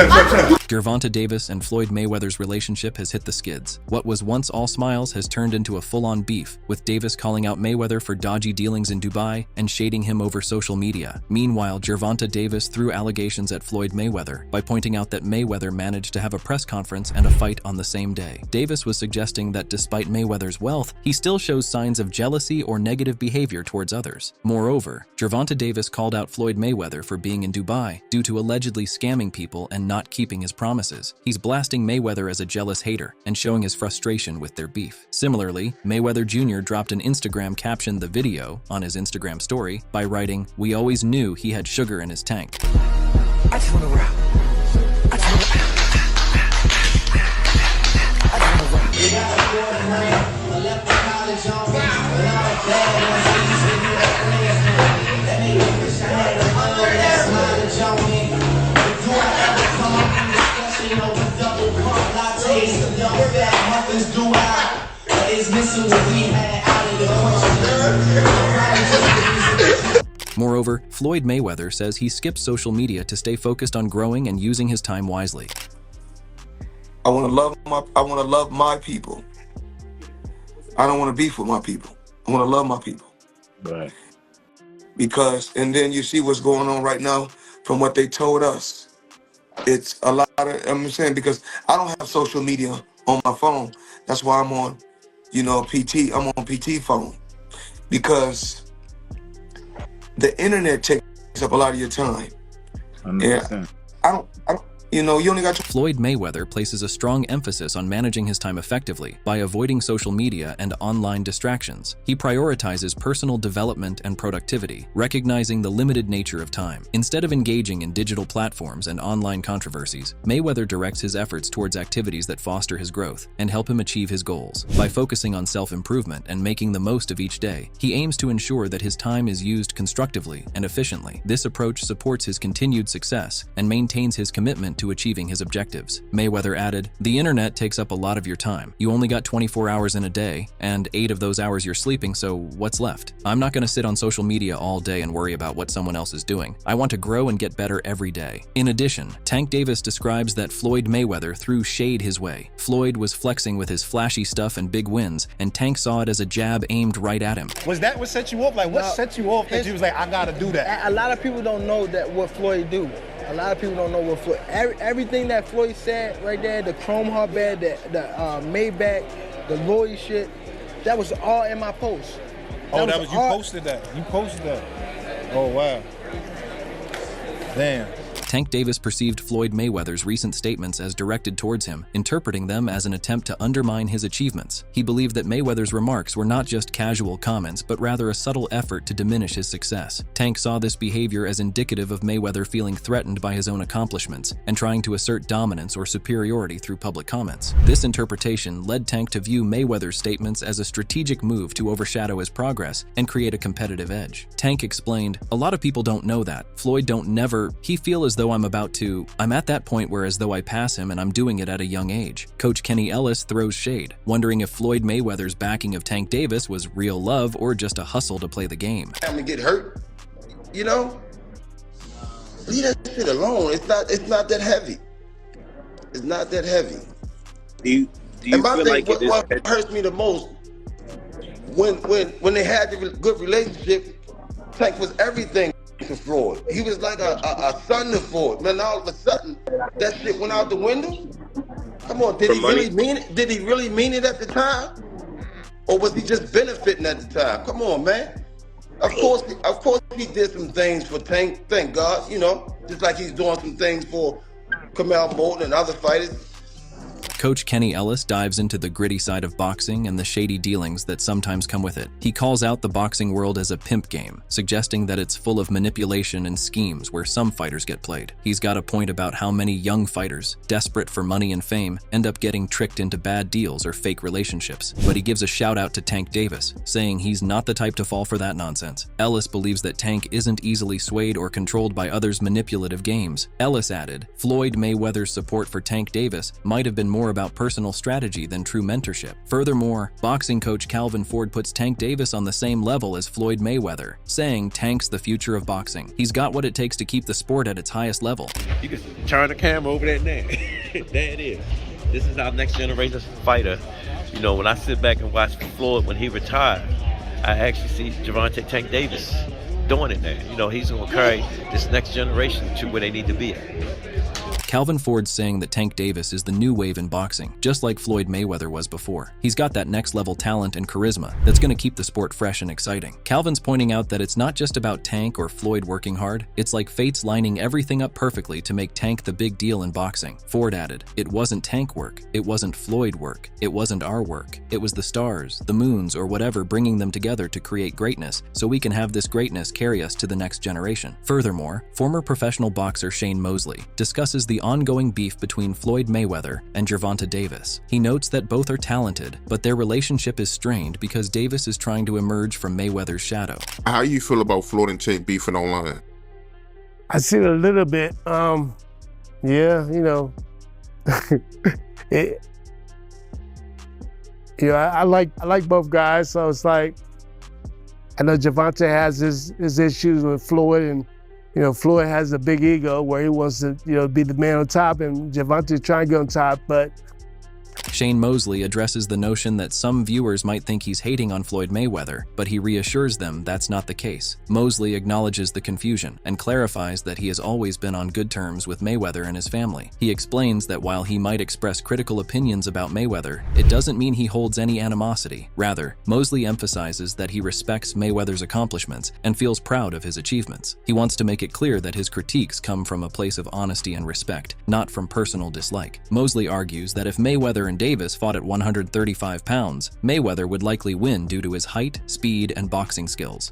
Gervonta Davis and Floyd Mayweather's relationship has hit the skids. What was once all smiles has turned into a full-on beef, with Davis calling out Mayweather for dodgy dealings in Dubai and shading him over social media. Meanwhile, Gervonta Davis threw allegations at Floyd Mayweather by pointing out that Mayweather managed to have a press conference and a fight on the same day. Davis was suggesting that despite Mayweather's wealth, he still shows signs of jealousy or negative behavior towards others. Moreover, Gervonta Davis called out Floyd Mayweather for being in Dubai due to allegedly scamming people and not keeping his promises. He's blasting Mayweather as a jealous hater and showing his frustration with their beef. Similarly, Mayweather Jr. dropped an Instagram caption the video on his Instagram story by writing, "We always knew he had sugar in his tank." I just wanna rap. I just wanna rap. Moreover, Floyd Mayweather says he skips social media to stay focused on growing and using his time wisely. I want to love my people. I don't want to beef with my people. I want to love my people. Right. Because, and then you see what's going on right now from what they told us. It's a lot of, I'm saying, because I don't have social media on my phone. That's why I'm on, PT. I'm on PT phone. Because the internet takes up a lot of your time. 100%. And I don't, you only got Floyd Mayweather places a strong emphasis on managing his time effectively by avoiding social media and online distractions. He prioritizes personal development and productivity, recognizing the limited nature of time. Instead of engaging in digital platforms and online controversies, Mayweather directs his efforts towards activities that foster his growth and help him achieve his goals. By focusing on self-improvement and making the most of each day, he aims to ensure that his time is used constructively and efficiently. This approach supports his continued success and maintains his commitment to achieving his objectives. Mayweather added, "The internet takes up a lot of your time. You only got 24 hours in a day, and 8 of those hours you're sleeping, so what's left? I'm not going to sit on social media all day and worry about what someone else is doing. I want to grow and get better every day." In addition, Tank Davis describes that Floyd Mayweather threw shade his way. Floyd was flexing with his flashy stuff and big wins, and Tank saw it as a jab aimed right at him. Was that what set you off? Like, what set you off that you was like, I gotta do that? A lot of people don't know that what Floyd do. A lot of people don't know what Floyd, everything that Floyd said right there, the Chrome Heart bed, the Maybach, the Lloyd shit, that was all in my post. That was you posted that. You posted that. Oh, wow. Damn. Tank Davis perceived Floyd Mayweather's recent statements as directed towards him, interpreting them as an attempt to undermine his achievements. He believed that Mayweather's remarks were not just casual comments, but rather a subtle effort to diminish his success. Tank saw this behavior as indicative of Mayweather feeling threatened by his own accomplishments and trying to assert dominance or superiority through public comments. This interpretation led Tank to view Mayweather's statements as a strategic move to overshadow his progress and create a competitive edge. Tank explained, "A lot of people don't know that. Floyd he feel as though I'm at that point where as though I pass him and I'm doing it at a young age." Coach Kenny Ellis throws shade, wondering if Floyd Mayweather's backing of Tank Davis was real love or just a hustle to play the game. I'm gonna get hurt, Leave that shit alone. It's not that heavy. It's not that heavy. Do you and my feel thing, like what hurts me the most, when they had the good relationship, Tank was everything to Floyd. He was like a son to Floyd. Man, all of a sudden, that shit went out the window. Come on, did he really mean it? Did he really mean it at the time? Or was he just benefiting at the time? Come on, man. Of course he did some things for Tank, thank God, just like he's doing some things for Kamal Morton and other fighters. Coach Kenny Ellis dives into the gritty side of boxing and the shady dealings that sometimes come with it. He calls out the boxing world as a pimp game, suggesting that it's full of manipulation and schemes where some fighters get played. He's got a point about how many young fighters, desperate for money and fame, end up getting tricked into bad deals or fake relationships. But he gives a shout out to Tank Davis, saying he's not the type to fall for that nonsense. Ellis believes that Tank isn't easily swayed or controlled by others' manipulative games. Ellis added, Floyd Mayweather's support for Tank Davis might have been more more about personal strategy than true mentorship. Furthermore, boxing coach Calvin Ford puts Tank Davis on the same level as Floyd Mayweather, saying Tank's the future of boxing. He's got what it takes to keep the sport at its highest level. You can turn the camera over there now. There it is. This is our next generation fighter. You know, when I sit back and watch Floyd when he retired, I actually see Gervonta Tank Davis doing it now. You know, he's going to carry this next generation to where they need to be at. Calvin Ford's saying that Tank Davis is the new wave in boxing, just like Floyd Mayweather was before. He's got that next-level talent and charisma that's going to keep the sport fresh and exciting. Calvin's pointing out that it's not just about Tank or Floyd working hard, it's like fate's lining everything up perfectly to make Tank the big deal in boxing. Ford added, "It wasn't Tank work, it wasn't Floyd work, it wasn't our work. It was the stars, the moons, or whatever bringing them together to create greatness, so we can have this greatness carry us to the next generation." Furthermore, former professional boxer Shane Mosley discusses the ongoing beef between Floyd Mayweather and Gervonta Davis. He notes that both are talented, but their relationship is strained because Davis is trying to emerge from Mayweather's shadow. How you feel about Floyd and Tank beefing online? I see it a little bit. Yeah, you know, I like both guys, so it's like, I know Gervonta has his issues with Floyd, and you know, Floyd has a big ego where he wants to, you know, be the man on top, and Gervonta's trying to get on top, but Shane Mosley addresses the notion that some viewers might think he's hating on Floyd Mayweather, but he reassures them that's not the case. Mosley acknowledges the confusion and clarifies that he has always been on good terms with Mayweather and his family. He explains that while he might express critical opinions about Mayweather, it doesn't mean he holds any animosity. Rather, Mosley emphasizes that he respects Mayweather's accomplishments and feels proud of his achievements. He wants to make it clear that his critiques come from a place of honesty and respect, not from personal dislike. Mosley argues that if Mayweather and Davis fought at 135 pounds, Mayweather would likely win due to his height, speed, and boxing skills.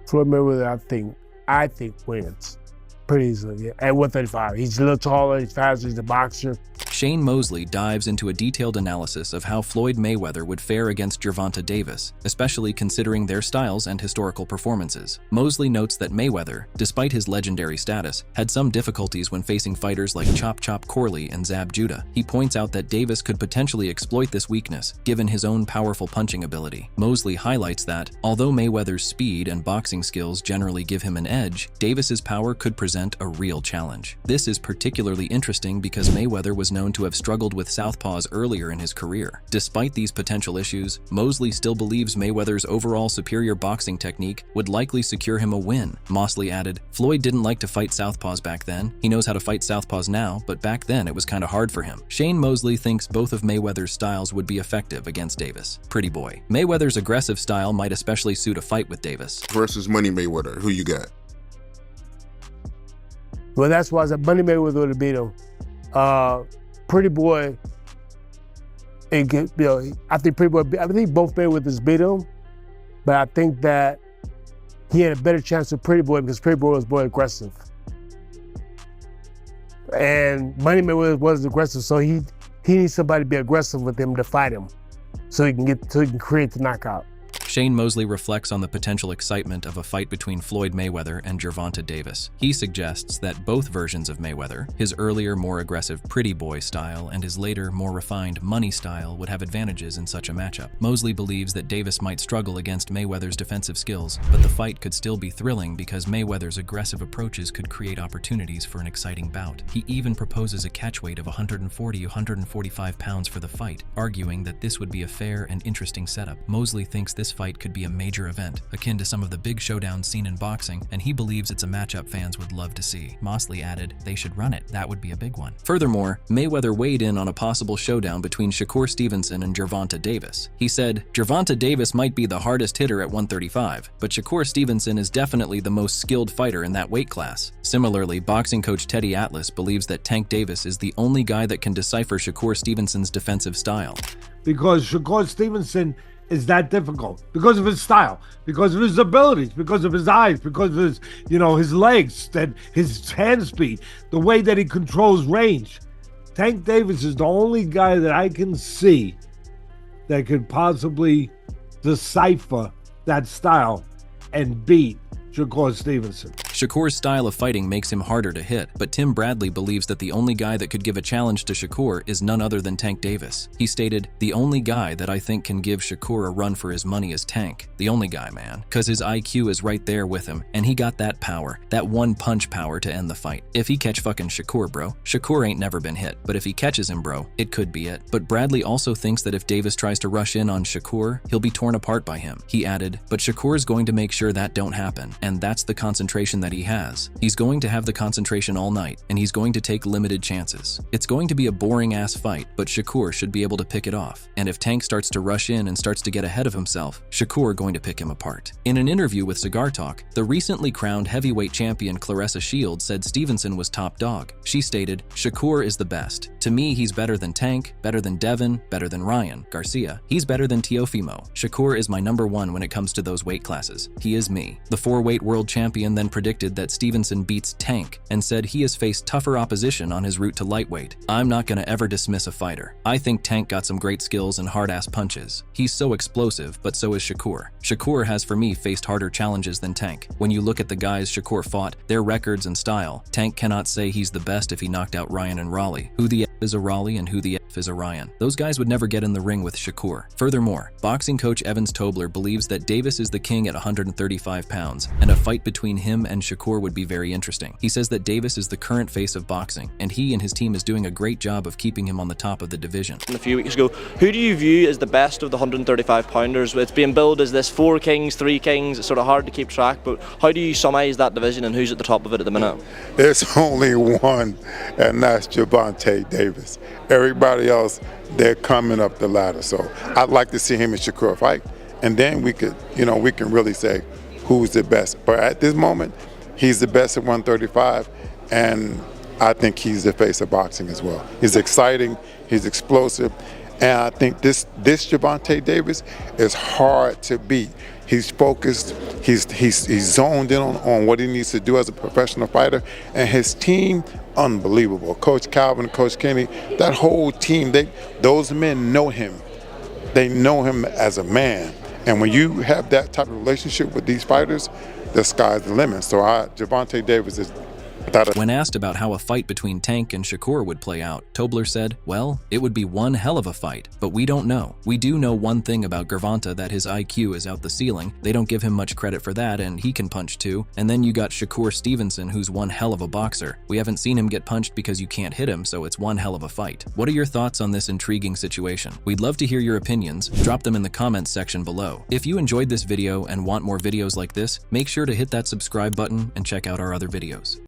Floyd Mayweather, I think wins pretty easily. Yeah. At 135, he's a little taller, he's faster, he's a boxer. Shane Mosley dives into a detailed analysis of how Floyd Mayweather would fare against Gervonta Davis, especially considering their styles and historical performances. Mosley notes that Mayweather, despite his legendary status, had some difficulties when facing fighters like Chop Chop Corley and Zab Judah. He points out that Davis could potentially exploit this weakness, given his own powerful punching ability. Mosley highlights that, although Mayweather's speed and boxing skills generally give him an edge, Davis's power could present a real challenge. This is particularly interesting because Mayweather was known to have struggled with southpaws earlier in his career. Despite these potential issues, Mosley still believes Mayweather's overall superior boxing technique would likely secure him a win. Mosley added, "Floyd didn't like to fight southpaws back then. He knows how to fight southpaws now, but back then it was kind of hard for him." Shane Mosley thinks both of Mayweather's styles would be effective against Davis. Pretty boy. Mayweather's aggressive style might especially suit a fight with Davis. Versus Money Mayweather, who you got? Well, that's why I said Money Mayweather would have beat him. Pretty boy, I think both Mayweathers beat him, but I think that he had a better chance with Pretty Boy because Pretty Boy was more aggressive. And Money Mayweather was aggressive, so he needs somebody to be aggressive with him to fight him, so he can create the knockout. Shane Mosley reflects on the potential excitement of a fight between Floyd Mayweather and Gervonta Davis. He suggests that both versions of Mayweather, his earlier more aggressive pretty boy style and his later more refined money style, would have advantages in such a matchup. Mosley believes that Davis might struggle against Mayweather's defensive skills, but the fight could still be thrilling because Mayweather's aggressive approaches could create opportunities for an exciting bout. He even proposes a catchweight of 140-145 pounds for the fight, arguing that this would be a fair and interesting setup. Mosley thinks this fight could be a major event, akin to some of the big showdowns seen in boxing, and he believes it's a matchup fans would love to see. Mosley added, "They should run it. That would be a big one." Furthermore, Mayweather weighed in on a possible showdown between Shakur Stevenson and Gervonta Davis. He said, "Gervonta Davis might be the hardest hitter at 135, but Shakur Stevenson is definitely the most skilled fighter in that weight class." Similarly, boxing coach Teddy Atlas believes that Tank Davis is the only guy that can decipher Shakur Stevenson's defensive style. Because Shakur Stevenson is that difficult because of his style, because of his abilities, because of his eyes, because of his, his legs, that his hand speed, the way that he controls range. Tank Davis is the only guy that I can see that could possibly decipher that style and beat Shakur Stevenson. Shakur's style of fighting makes him harder to hit, but Tim Bradley believes that the only guy that could give a challenge to Shakur is none other than Tank Davis. He stated, "The only guy that I think can give Shakur a run for his money is Tank. The only guy, man. Cause his IQ is right there with him, and he got that power, that one punch power to end the fight. If he catch fucking Shakur, bro, Shakur ain't never been hit, but if he catches him, bro, it could be it." But Bradley also thinks that if Davis tries to rush in on Shakur, he'll be torn apart by him. He added, "But Shakur's going to make sure that don't happen, and that's the concentration that he has. He's going to have the concentration all night, and he's going to take limited chances. It's going to be a boring-ass fight, but Shakur should be able to pick it off. And if Tank starts to rush in and starts to get ahead of himself, Shakur going to pick him apart." In an interview with Cigar Talk, the recently crowned heavyweight champion Claressa Shields said Stevenson was top dog. She stated, "Shakur is the best. To me, he's better than Tank, better than Devin, better than Ryan Garcia. He's better than Teofimo. Shakur is my number one when it comes to those weight classes. He is me." The four-weight world champion then predicted that Stevenson beats Tank and said he has faced tougher opposition on his route to lightweight. "I'm not gonna ever dismiss a fighter. I think Tank got some great skills and hard-ass punches. He's so explosive, but so is Shakur. Shakur has, for me, faced harder challenges than Tank. When you look at the guys Shakur fought, their records and style, Tank cannot say he's the best if he knocked out Ryan and Raleigh. Who the F is a Raleigh and who the F is a Ryan? Those guys would never get in the ring with Shakur." Furthermore, boxing coach Evans Tobler believes that Davis is the king at 135 pounds, and a fight between him and Shakur would be very interesting. He says that Davis is the current face of boxing, and he and his team is doing a great job of keeping him on the top of the division. A few weeks ago, who do you view as the best of the 135 pounders? It's being billed as this 4 kings, 3 kings. It's sort of hard to keep track, but how do you summarize that division and who's at the top of it at the minute? There's only one, and that's Gervonta Davis. Everybody else, they're coming up the ladder. So I'd like to see him and Shakur fight, and then we could, we can really say who's the best. But at this moment, he's the best at 135, and I think he's the face of boxing as well. He's exciting, he's explosive, and I think this Gervonta Davis is hard to beat. He's focused, he's zoned in on what he needs to do as a professional fighter, and his team, unbelievable. Coach Calvin, Coach Kenny, that whole team, those men know him. They know him as a man, and when you have that type of relationship with these fighters, the sky's the limit. So Gervonta Davis is When asked about how a fight between Tank and Shakur would play out, Tobler said, "Well, it would be one hell of a fight, but we don't know. We do know one thing about Gervonta, that his IQ is out the ceiling. They don't give him much credit for that, and he can punch too. And then you got Shakur Stevenson, who's one hell of a boxer. We haven't seen him get punched because you can't hit him, so it's one hell of a fight." What are your thoughts on this intriguing situation? We'd love to hear your opinions. Drop them in the comments section below. If you enjoyed this video and want more videos like this, make sure to hit that subscribe button and check out our other videos.